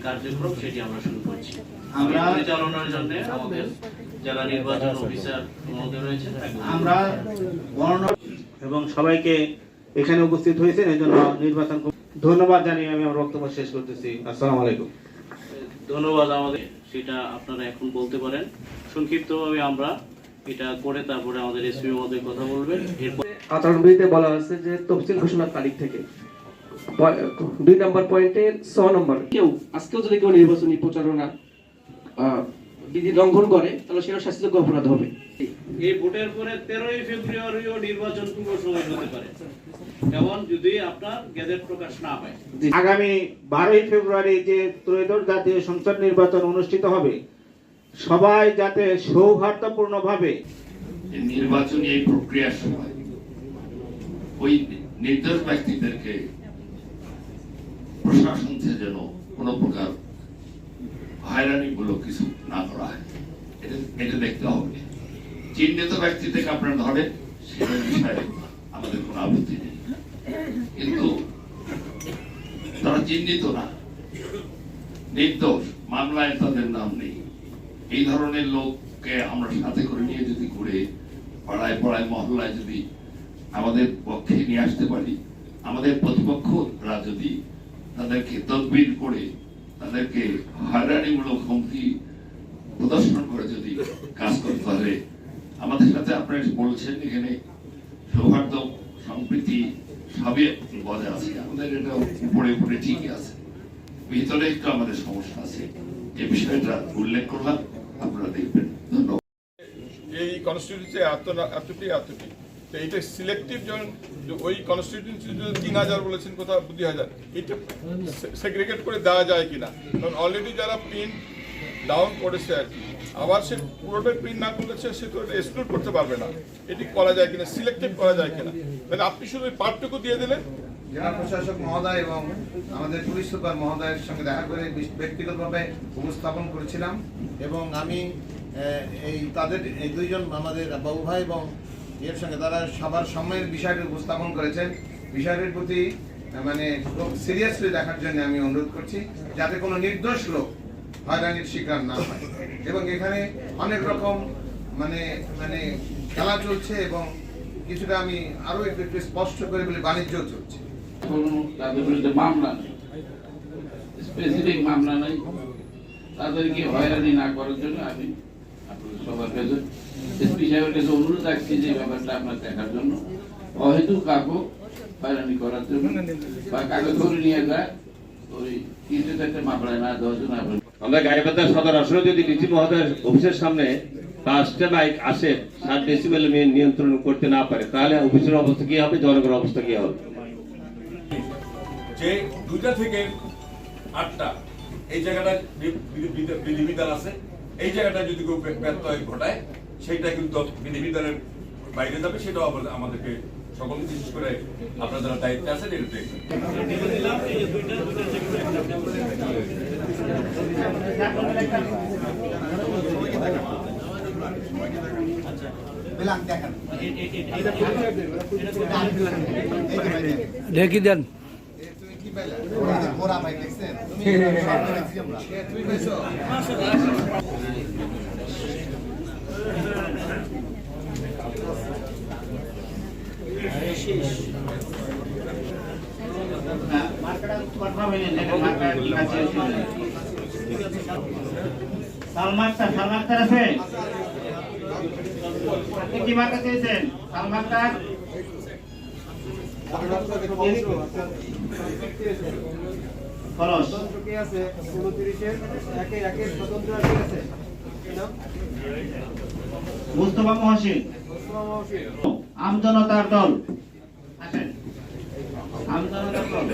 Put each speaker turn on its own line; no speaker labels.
কার্যক্রম সেটি আমরা শুরু করছি। আমরা পরিচালনার জন্য আমাদের যারা নির্বাচন অফিসার মহোদয় রয়েছেন আমরা
এবং সবাইকে এখানে উপস্থিত হয়েছেন এই জন্য নির্বাচন ধন্যবাদ জানিয়ে আমি আমার বক্তব্য শেষ করতেছি। আসসালামু আলাইকুম।
ধন্যবাদ। আমাদের সেটা আপনারা এখন বলতে পারেন সংক্ষিপ্তভাবে। আমরা এটা করে তারপরে আমাদের এসপি মহোদয় কথা বলবেন। এরপর
আচরণবিধিতে বলা আছে যে তফসিল ঘোষণার তারিখ থেকে 2 নম্বর পয়েন্টের 6 নম্বর আজকেও যদি কেউ নির্বাচনী প্রচারণা বিধি লঙ্ঘন করে তাহলে সেটা শাস্তিযোগ্য অপরাধ হবে।
এই ভোটের পরে 13ই ফেব্রুয়ারিও নির্বাচন পূর্ব সময় হতে পারে, যেমন যদি আপনার গেজেট প্রকাশ না হয়।
আগামী 12ই ফেব্রুয়ারি যে ত্রয়োদশ জাতীয় সংসদ নির্বাচন অনুষ্ঠিত হবে, সবাই যাতে সৌহার্দ্যপূর্ণভাবে
নির্বাচনী এই প্রক্রিয়ার সময় ওই নির্দোষ ব্যক্তিদেরকে প্রশাসন থেকে যেন কোনো প্রকার হয়রানিমূলক কিছু না করা হয়, এটা দেখতে হবে। চিহ্নিত ব্যক্তি থেকে আপনারা ধরেন সেটার বিষয়ে আমাদের কোনো আপত্তি নেই, কিন্তু তারা চিহ্নিত না, নির্দোষ, মামলায় তাদের নাম নেই, এই ধরনের লোককে আমরা সাথে করে নিয়ে যদি ঘুরে পাড়ায় পাড়ায় মহল্লায় যদি আমাদের পক্ষে নিয়ে আসতে পারি, আমাদের প্রতিপক্ষরা যদি তাদেরকে তদবির করে তাদেরকে হয়রানিমূলক হুমকি প্রদর্শন করে যদি কাজ করতে পারে, আমাদের সাথে আপনারা বলছেন এখানে সৌহার্দ্য সম্প্রীতি সবই বজায় আছে, আমাদের এটা উপরে উপরে ঠিকই আছে, ভিতরে একটু আমাদের সমস্যা আছে। এই বিষয়টা উল্লেখ করলাম, আপনারা দেখবেন। ধন্যবাদ।
এই কনস্টিটিউন্সি এতটি তো এইটা সিলেক্টিভ, যেমন ওই কনস্টিটিউন্সি 3000 বলেছেন, কোথাও 2000, এটা সেগ্রিগেট করে দেওয়া যায় কিনা, কারণ অলরেডি যারা প্রিন্ট ডাউন করেছে আর কি, আবার সে পুরোটাই প্রিন্ট না করেছে, সে তো এটা এক্সক্লুড করতে পারবে না। এটি করা যায় কিনা, সিলেক্টিভ করা যায় কিনা, তাহলে আপনি শুধু ওই পার্টটুকু দিয়ে দিলেন।
জেলা প্রশাসক মহোদয় এবং আমাদের পুলিশ সুপার মহোদয়ের সঙ্গে দেখা করে ব্যক্তিগতভাবে উপস্থাপন করেছিলাম, এবং আমি এই তাদের এই দুইজন আমাদের বাবু ভাই এবং এর সঙ্গে তারা সবার সম্মানের বিষয়টি উপস্থাপন করেছেন। বিষয়টির প্রতি মানে খুব সিরিয়াসলি দেখার জন্য আমি অনুরোধ করছি, যাতে কোনো নির্দোষ লোক হয়রানির শিকার না হয়। এবং এখানে অনেক রকম মানে মানে খেলা চলছে, এবং কিছুটা আমি আরো একটু স্পষ্ট করে বলি, বাণিজ্য চলছে।
তাদের বিরুদ্ধে মামলা নেই, স্পেসিফিক মামলা নেই, তাদেরকে হয়রানি না করার জন্য আমি আপনাদের সবার কাছে এসপি সাহেবের কাছে অনুরোধ রাখছি যে ব্যাপারটা আপনার দেখার জন্য, অহেতুক কাউকে হয়রানি করার জন্য বা কাগজ ধরে নিয়ে যায় ওই কিন্তু একটা মামলায় না দেওয়ার জন্য
আমরা গাইবান্ধা সদর আসলে যদি ডিসি মহোদয়ের অফিসের সামনে 5টা বাইক আসে 7 ডেসিবেল নিয়ন্ত্রণ করতে না পারে, তাহলে অফিসের অবস্থা কি হবে, জনগণের অবস্থা কি হবে?
যে 2টা থেকে 8টা এই জায়গাটা বিধিবিধান আছে, এই জায়গাটা যদি কেউ ব্যত্যয় ঘটায় সেইটা কিন্তু বিধিবিধানের বাইরে যাবে, সেটাও আমাদেরকে সকলকে বিশেষ করে আপনারা যারা দায়িত্বে আছেন এটা দেখবেন।
দেখি দেন
সালমান আছে, আপনি কি মার্কা চেয়েছেন? সালমানটা খরচ আছে 29-এর 1-1 স্বতন্ত্র আছে মুস্তফা মহসিন আমজনতার দল, আসেন আমজনতার দল।